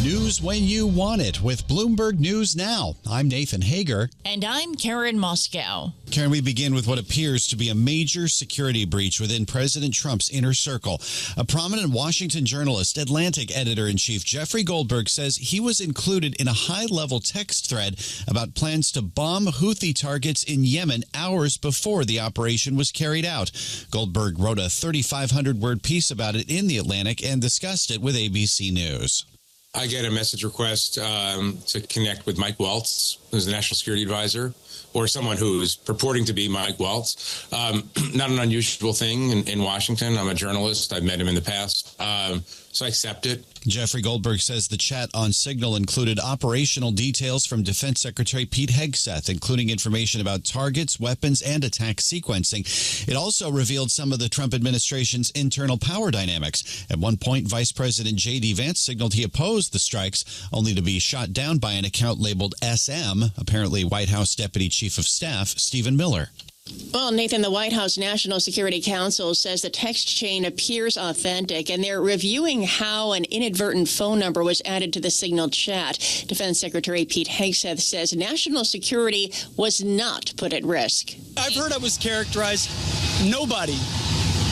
News when you want it with Bloomberg News Now. I'm Nathan Hager. And I'm Karen Moskow. Karen, we begin with what appears to be a major security breach within President Trump's inner circle. A prominent Washington journalist, Atlantic editor-in-chief Jeffrey Goldberg says he was included in a high-level text thread about plans to bomb Houthi targets in Yemen hours before the operation was carried out. Goldberg wrote a 3,500-word piece about it in The Atlantic and discussed it with ABC News. I get a message request to connect with Mike Waltz, who's the National Security Advisor, or someone who's purporting to be Mike Waltz. Not an unusual thing in Washington. I'm a journalist. I've met him in the past. So I accept it. Jeffrey Goldberg says the chat on Signal included operational details from Defense Secretary Pete Hegseth, including information about targets, weapons, and attack sequencing. It also revealed some of the Trump administration's internal power dynamics. At one point, Vice President J.D. Vance signaled he opposed the strikes, only to be shot down by an account labeled SM, apparently White House Deputy Chief of Staff Stephen Miller. Well, Nathan, the White House National Security Council says the text chain appears authentic, and they're reviewing how an inadvertent phone number was added to the Signal chat. Defense Secretary Pete Hegseth says national security was not put at risk. I've heard it was characterized. Nobody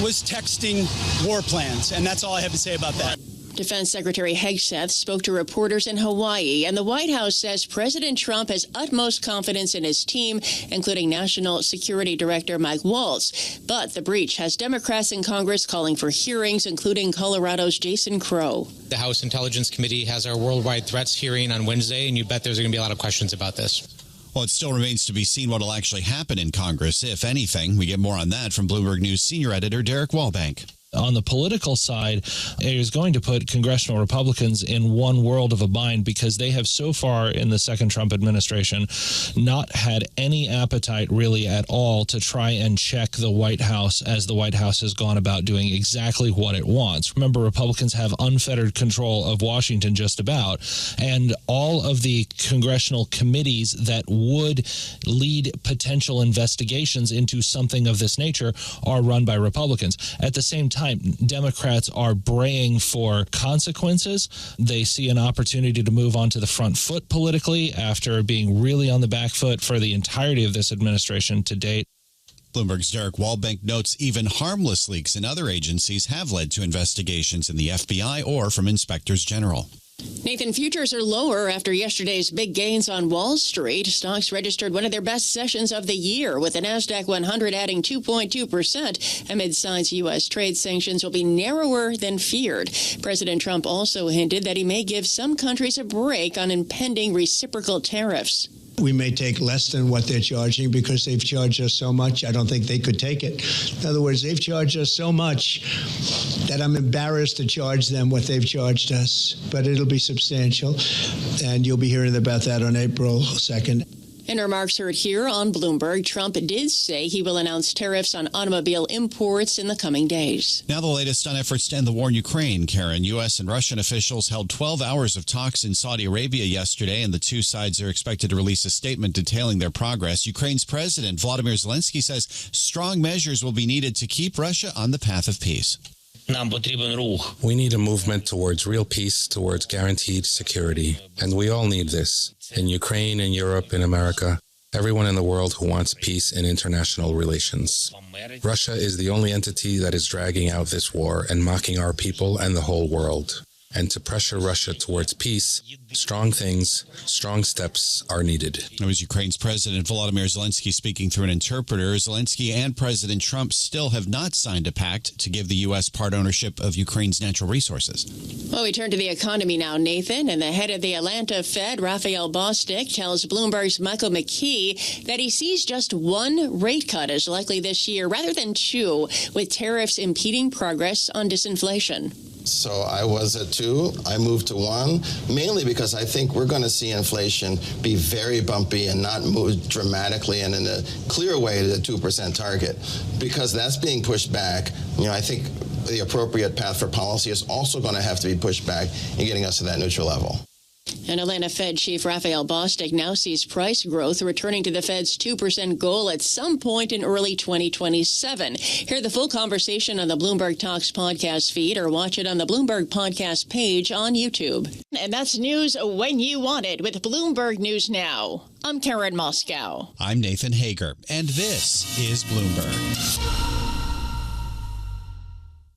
was texting war plans, and that's all I have to say about that. Defense Secretary Hegseth spoke to reporters in Hawaii, and the White House says President Trump has utmost confidence in his team, including National Security Director Mike Waltz. But the breach has Democrats in Congress calling for hearings, including Colorado's Jason Crow. The House Intelligence Committee has our worldwide threats hearing on Wednesday, and you bet there's going to be a lot of questions about this. Well, it still remains to be seen what will actually happen in Congress, if anything. We get more on that from Bloomberg News senior editor Derek Wallbank. On the political side, it is going to put congressional Republicans in one world of a bind because they have so far in the second Trump administration not had any appetite really at all to try and check the White House as the White House has gone about doing exactly what it wants. Remember, Republicans have unfettered control of Washington just about, and all of the congressional committees that would lead potential investigations into something of this nature are run by Republicans. At the same time, Democrats are braying for consequences. They see an opportunity to move onto the front foot politically after being really on the back foot for the entirety of this administration to date. Bloomberg's Derek Wallbank notes even harmless leaks in other agencies have led to investigations in the FBI or from inspectors general. Nathan, futures are lower after yesterday's big gains on Wall Street. Stocks registered one of their best sessions of the year, with the Nasdaq 100 adding 2.2%. Amid signs U.S. trade sanctions will be narrower than feared. President Trump also hinted that he may give some countries a break on impending reciprocal tariffs. We may take less than what they're charging because they've charged us so much. I don't think they could take it. In other words, they've charged us so much that I'm embarrassed to charge them what they've charged us. But it'll be substantial, and you'll be hearing about that on April 2nd. In remarks heard here on Bloomberg, Trump did say he will announce tariffs on automobile imports in the coming days. Now the latest on efforts to end the war in Ukraine, Karen. U.S. and Russian officials held 12 hours of talks in Saudi Arabia yesterday, and the two sides are expected to release a statement detailing their progress. Ukraine's President Volodymyr Zelensky says strong measures will be needed to keep Russia on the path of peace. We need a movement towards real peace, towards guaranteed security. And we all need this. In Ukraine, in Europe, in America, everyone in the world who wants peace in international relations. Russia is the only entity that is dragging out this war and mocking our people and the whole world. And to pressure Russia towards peace, strong steps are needed. It was Ukraine's President Volodymyr Zelensky speaking through an interpreter. Zelensky and President Trump still have not signed a pact to give the U.S. part ownership of Ukraine's natural resources. Well, we turn to the economy now, Nathan. And the head of the Atlanta Fed, Raphael Bostic, tells Bloomberg's Michael McKee that he sees just one rate cut as likely this year rather than two, with tariffs impeding progress on disinflation. So I was at 2, I moved to 1, mainly because I think we're going to see inflation be very bumpy and not move dramatically and in a clear way to the 2% target. Because that's being pushed back, I think the appropriate path for policy is also going to have to be pushed back in getting us to that neutral level. And Atlanta Fed Chief Raphael Bostic now sees price growth returning to the Fed's 2% goal at some point in early 2027. Hear the full conversation on the Bloomberg Talks podcast feed or watch it on the Bloomberg podcast page on YouTube. And that's news when you want it with Bloomberg News Now. I'm Karen Moskow. I'm Nathan Hager, and this is Bloomberg.